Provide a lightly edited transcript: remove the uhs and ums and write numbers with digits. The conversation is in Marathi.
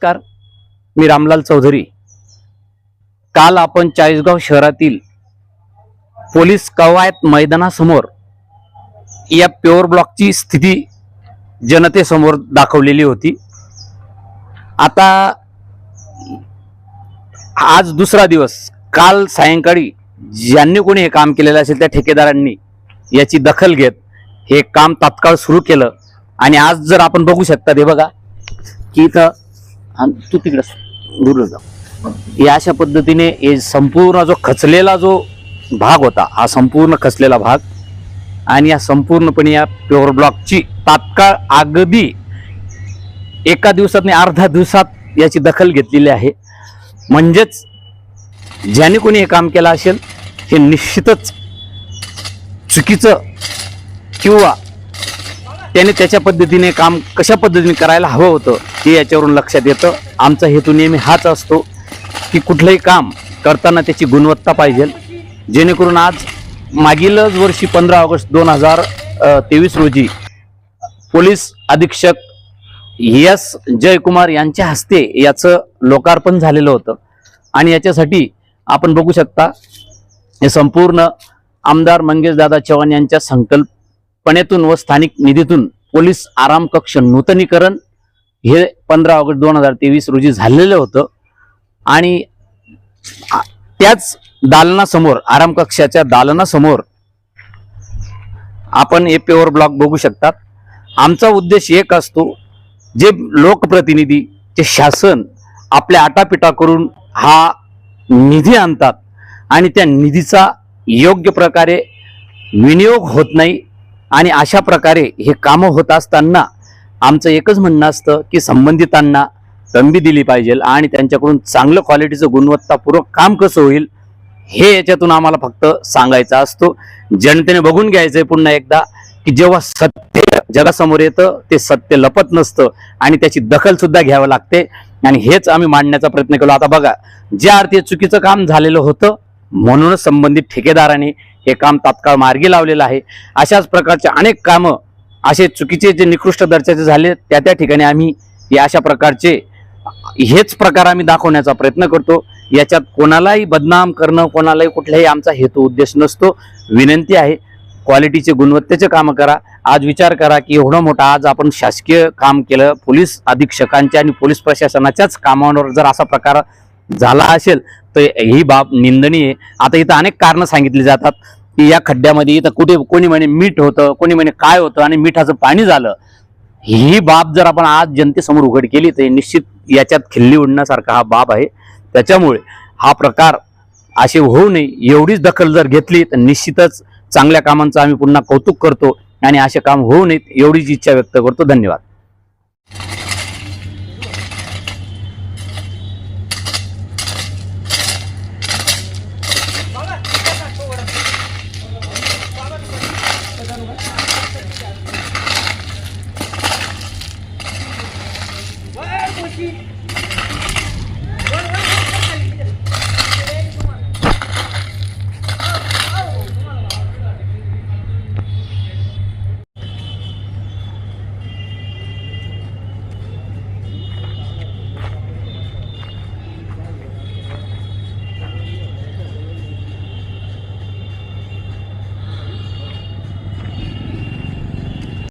नमस्कार, मी रामलाल चौधरी। काल आपण चाळीसगाव शहरातील पोलीस कवायत मैदानासमोर या प्युअर ब्लॉकची स्थिती जनतेसमोर दाखवलेली होती। आता आज दुसरा दिवस, काल सायंकाळी ज्यांनी कोणी हे काम केलेलं असेल त्या ठेकेदारांनी याची दखल घेत हे काम तात्काळ सुरू केलं। आणि आज जर आपण बघू शकता, हे बघा की इथं तू तिकडे दूर जा, या अशा पद्धतीने हे संपूर्ण जो खचलेला जो भाग होता, हा संपूर्ण खचलेला भाग, आणि या संपूर्णपणे या प्युअर ब्लॉकची तात्काळ अगदी एका दिवसात नाही अर्ध्या दिवसात याची दखल घेतलेली आहे। म्हणजेच ज्याने कोणी हे काम केलं असेल हे निश्चितच चुकीचं किंवा त्याने त्याच्या पद्धतीने काम कशा पद्धतीने करायला हवं होतं हे याच्यावरून लक्षात येतं। आमचा हेतू नेहमी हाच असतो की कुठलंही काम करताना त्याची गुणवत्ता पाहिजे, जेणेकरून आज मागीलच वर्षी 15 ऑगस्ट 2023 रोजी पोलीस अधीक्षक एस जयकुमार यांच्या हस्ते याचं लोकार्पण झालेलं होतं। आणि याच्यासाठी आपण बघू शकता, हे संपूर्ण आमदार मंगेशदादा चव्हाण यांच्या संकल्पनेतून व स्थानिक निधीतून पोलीस आराम कक्ष नूतनीकरण हे 15 ऑगस्ट 2023 रोजी झालेलं होतं। आणि त्याच दालनासमोर, आराम कक्षाच्या दालनासमोर आपण हे प्युअर ब्लॉक बघू शकतात। आमचा उद्देश एक असतो, जे लोकप्रतिनिधी, जे शासन आपल्या आटापिटा करून हा निधी आणतात आणि त्या निधीचा योग्य प्रकारे विनियोग होत नाही, आणि अशा प्रकारे हे कामं होत असताना आमचं एकच म्हणणं असतं की संबंधितांना संधी दिली पाहिजे आणि त्यांच्याकडून चांगलं क्वालिटीचं गुणवत्तापूर्वक काम कसं होईल हे याच्यातून आम्हाला फक्त सांगायचं असतो। जनतेने बघून घ्यायचंय पुन्हा एकदा की जेव्हा सत्य जगासमोर येतं ते सत्य लपत नसतं आणि त्याची दखल सुद्धा घ्यावी लागते, आणि हेच आम्ही मांडण्याचा प्रयत्न केला। आता बघा, ज्या अर्थी चुकीचं काम झालेलं होतं म्हणूनच संबंधित ठेकेदाराने हे काम तात्काळ मार्गी लावलेलं आहे। अशाच प्रकारचे अनेक कामं असे चुकीचे जे निकृष्ट दर्जाचे झाले त्या ठिकाणी आम्ही या अशा प्रकारचे हेच प्रकार आम्ही दाखवण्याचा प्रयत्न करतो। याच्यात कोणालाही बदनाम करणं, कोणालाही कुठलाही आमचा हेतू उद्देश नसतो। विनंती आहे, क्वालिटीचे गुणवत्तेचे काम करा। आज विचार करा की एवढं मोठं आज आपण शासकीय काम केलं, पोलीस अधीक्षकांच्या आणि पोलीस प्रशासनाच्याच कामावर जर असा प्रकार झाला असेल तर ही बाब निंदनीय आहे। आता इथं अनेक कारणं सांगितली जातात की या खड्ड्यामध्ये इथं कुठे कोणी म्हणे मीठ होतं, कोणी म्हणे काय होतं आणि मिठाचं पाणी झालं। ही बाब जर आपण आज जनतेसमोर उघड केली तर निश्चित याच्यात खिल्ली उडण्यासारखा हा बाब आहे। त्याच्यामुळे हा प्रकार असे होऊ नये एवढीच दखल जर घेतली तर निश्चितच चांगल्या कामांचं आम्ही पुन्हा कौतुक करतो आणि असे काम होऊ नयेत एवढीच इच्छा व्यक्त करतो। धन्यवाद। Vai,